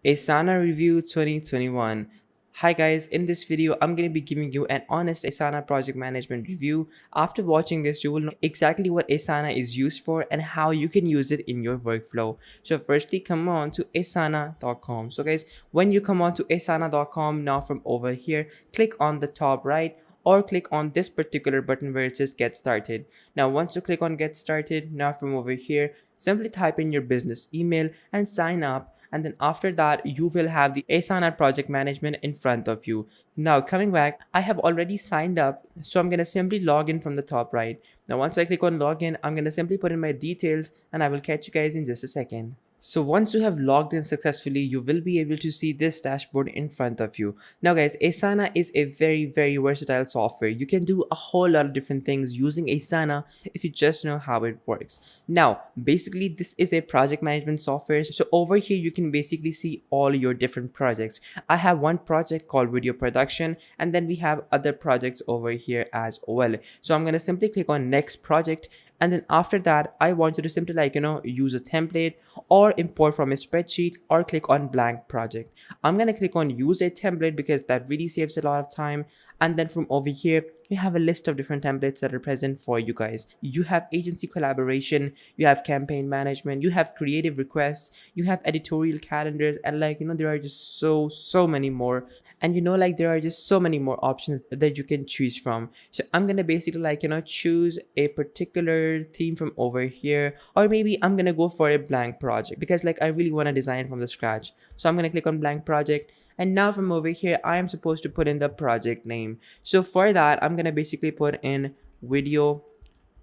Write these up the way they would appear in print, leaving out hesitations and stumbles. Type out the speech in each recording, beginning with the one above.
Asana Review 2021. Hi guys, in this video, I'm going to be giving you an honest Asana project management review. After watching this, you will know exactly what Asana is used for and how you can use it in your workflow. So firstly, come on to asana.com. So guys, when you come on to asana.com, now from over here, click on the top right or click on this particular button where it says get started. Now once you click on get started, now from over here, simply type in your business email and sign up, and then after that you will have the Asana project management in front of you. Now coming back, I have already signed up, so I'm going to simply log in from the top right. Now once I click on login, I'm going to simply put in my details and I will catch you guys in just a second. So once you have logged in successfully, you will be able to see this dashboard in front of you. Now guys, Asana is a very versatile software. You can do a whole lot of different things using Asana if you just know how it works. Now, basically this is a project management software. So over here, you can basically see all your different projects. I have one project called video production, and then we have other projects over here as well. So I'm going to simply click on next project, and then after that I want you to simply use a template or import from a spreadsheet or click on blank project. I'm going to click on use a template because that really saves a lot of time. And then from over here, you have a list of different templates that are present for you guys. You have agency collaboration, you have campaign management, you have creative requests, you have editorial calendars, and there are just so many more. And there are just so many more options that you can choose from. So I'm gonna basically choose a particular theme from over here, or maybe I'm gonna go for a blank project because I really want to design from the scratch. So I'm gonna click on blank project, and now from over here I am supposed to put in the project name. So for that, I'm gonna basically put in video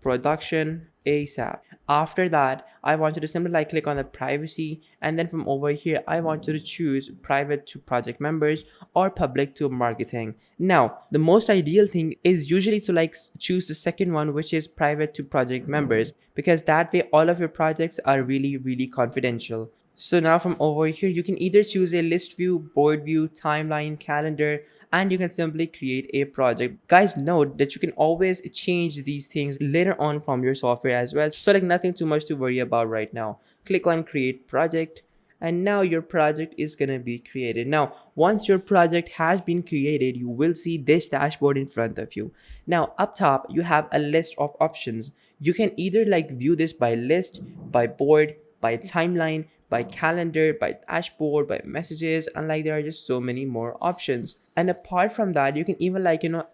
production ASAP. After that, I want you to simply click on the privacy, and then from over here I want you to choose private to project members or public to marketing. Now the most ideal thing is usually to choose the second one, which is private to project members, because that way all of your projects are really confidential. So now from over here, you can either choose a list view, board view, timeline, calendar, and you can simply create a project. Guys, note that you can always change these things later on from your software as well. So nothing too much to worry about right now. Click on create project, and now your project is gonna be created. Now once your project has been created, you will see this dashboard in front of you. Now up top, you have a list of options. You can either view this by list, by board, by timeline, by calendar, by dashboard, by messages, and there are just so many more options. And apart from that, you can even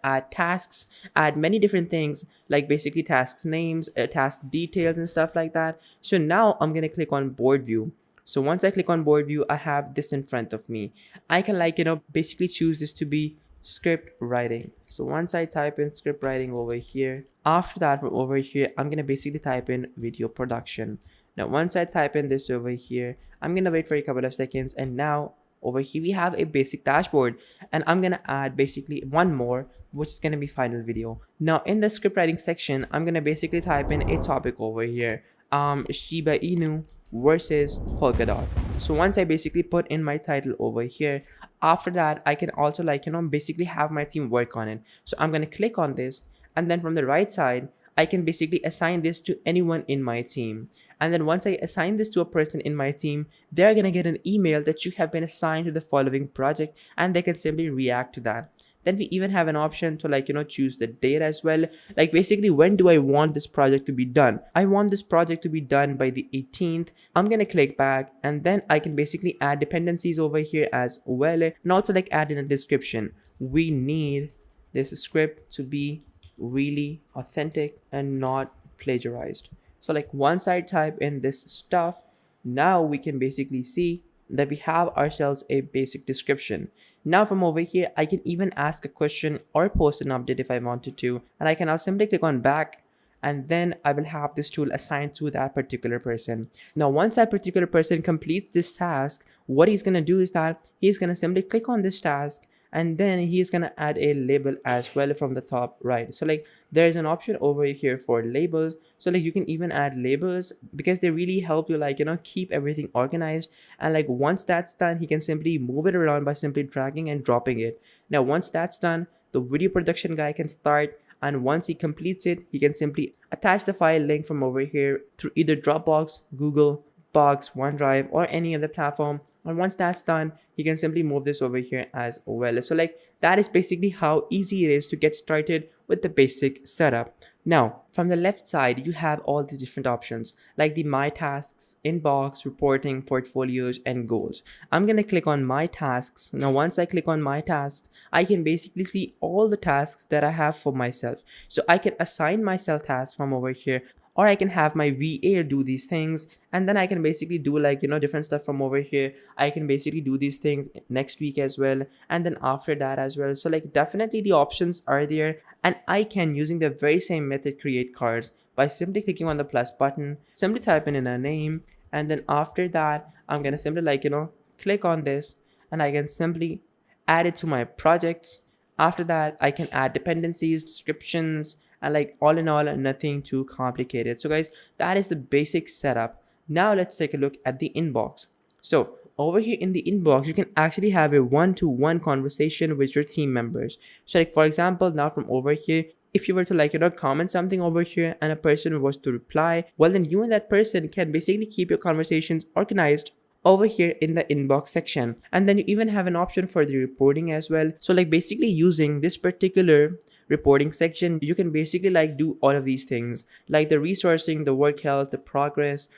add tasks, add many different things, basically tasks names, task details, and stuff like that. So now I'm gonna click on board view. So once I click on board view, I have this in front of me. I can basically choose this to be script writing. So once I type in script writing over here, after that from over here, I'm gonna basically type in video production. Now once I type in this over here, I'm gonna wait for a couple of seconds, and now over here we have a basic dashboard, and I'm gonna add basically one more, which is gonna be final video. Now in the script writing section, I'm gonna basically type in a topic over here, Shiba Inu versus Polkadot. So once I basically put in my title over here, after that I can also basically have my team work on it. So I'm gonna click on this, and then from the right side I can basically assign this to anyone in my team. And then once I assign this to a person in my team, they're gonna get an email that you have been assigned to the following project, and they can simply react to that. Then we even have an option to choose the date as well. Basically, when do I want this project to be done? I want this project to be done by the 18th. I'm gonna click back, and then I can basically add dependencies over here as well, and also add in a description. We need this script to be really authentic and not plagiarized. So once I type in this stuff, now we can basically see that we have ourselves a basic description. Now from over here, I can even ask a question or post an update if I wanted to, and I can now simply click on back, and then I will have this tool assigned to that particular person. Now once that particular person completes this task, what he's gonna do is that he's gonna simply click on this task, and then he's gonna add a label as well from the top right. So there's an option over here for labels. So you can even add labels because they really help you keep everything organized. And once that's done, he can simply move it around by simply dragging and dropping it. Now once that's done, the video production guy can start, and once he completes it, he can simply attach the file link from over here through either Dropbox, Google, Box, OneDrive, or any other platform, And once that's done, you can simply move this over here as well. So like that is basically how easy it is to get started with the basic setup. Now, from the left side, you have all these different options like the My Tasks, Inbox, Reporting, Portfolios, and Goals. I'm going to click on My Tasks. Now, once I click on My Tasks, I can basically see all the tasks that I have for myself. So I can assign myself tasks from over here, or I can have my VA do these things, and then I can basically do like different stuff from over here. I can basically do these things next week as well, and then after that as well. So like definitely the options are there, and I can, using the very same method, create cards by simply clicking on the plus button, simply typing in a name, and then after that I'm gonna simply click on this, and I can simply add it to my projects. After that I can add dependencies, descriptions, and like all in all, nothing too complicated. So guys, that is the basic setup. Now let's take a look at the inbox. So over here in the inbox, you can actually have a one-to-one conversation with your team members. So like for example, now from over here, if you were to comment something over here and a person was to reply, well then you and that person can basically keep your conversations organized over here in the inbox section. And then you even have an option for the reporting as well. So like basically using this particular reporting section, you can basically do all of these things like the resourcing, the work health, the progress.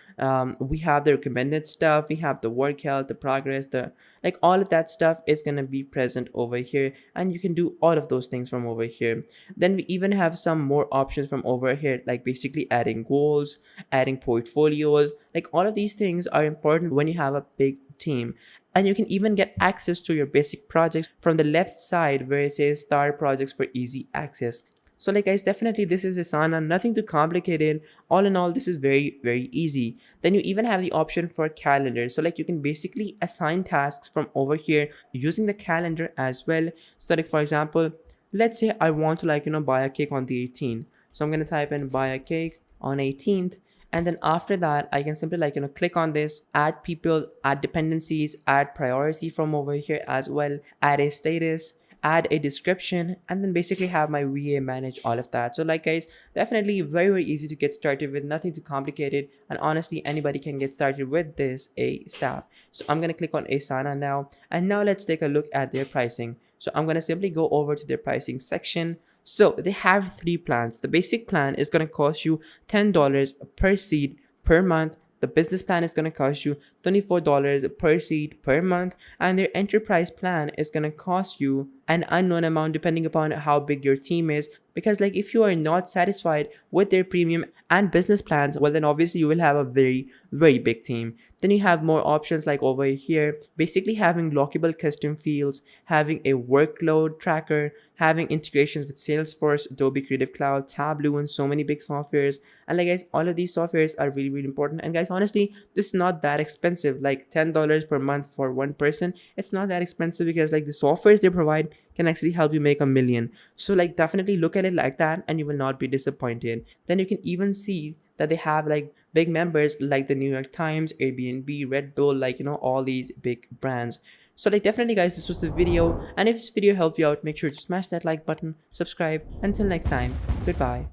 We have the recommended stuff, we have the work health, the progress, the like all of that stuff is going to be present over here, and you can do all of those things from over here. Then we even have some more options from over here, like basically adding goals, adding portfolios. Like all of these things are important when you have a big team. And you can even get access to your basic projects from the left side where it says start projects for easy access. So like guys, definitely this is Asana, nothing too complicated. All in all, this is very easy. Then you even have the option for calendar. So like you can basically assign tasks from over here using the calendar as well. So like for example, let's say I want to buy a cake on the 18th. So I'm going to type in buy a cake on 18th, and then after that I can simply click on this, add people, add dependencies, add priority from over here as well, add a status, add a description, and then basically have my VA manage all of that. So like guys, definitely very easy to get started with, nothing too complicated, and honestly anybody can get started with this ASAP. So I'm gonna click on Asana now, and now let's take a look at their pricing. So I'm gonna simply go over to their pricing section. So they have three plans. The basic plan is going to cost you $10 per seat per month. The business plan is going to cost you $24 per seat per month, and their enterprise plan is going to cost you an unknown amount depending upon how big your team is. Because like if you are not satisfied with their premium and business plans, well then obviously you will have a very big team. Then you have more options like over here, basically having lockable custom fields, having a workload tracker, having integrations with Salesforce, Adobe Creative Cloud, Tableau, and so many big softwares. And like guys, all of these softwares are really important. And guys, honestly, this is not that expensive. Like $10 per month for one person, it's not that expensive, because like the softwares they provide can actually help you make $1 million. So like definitely look at it like that and you will not be disappointed. Then you can even see that they have like big members like the New York Times, Airbnb, Red Bull, all these big brands. So like definitely guys, this was the video, and if this video helped you out, make sure to smash that like button, subscribe. Until next time, goodbye.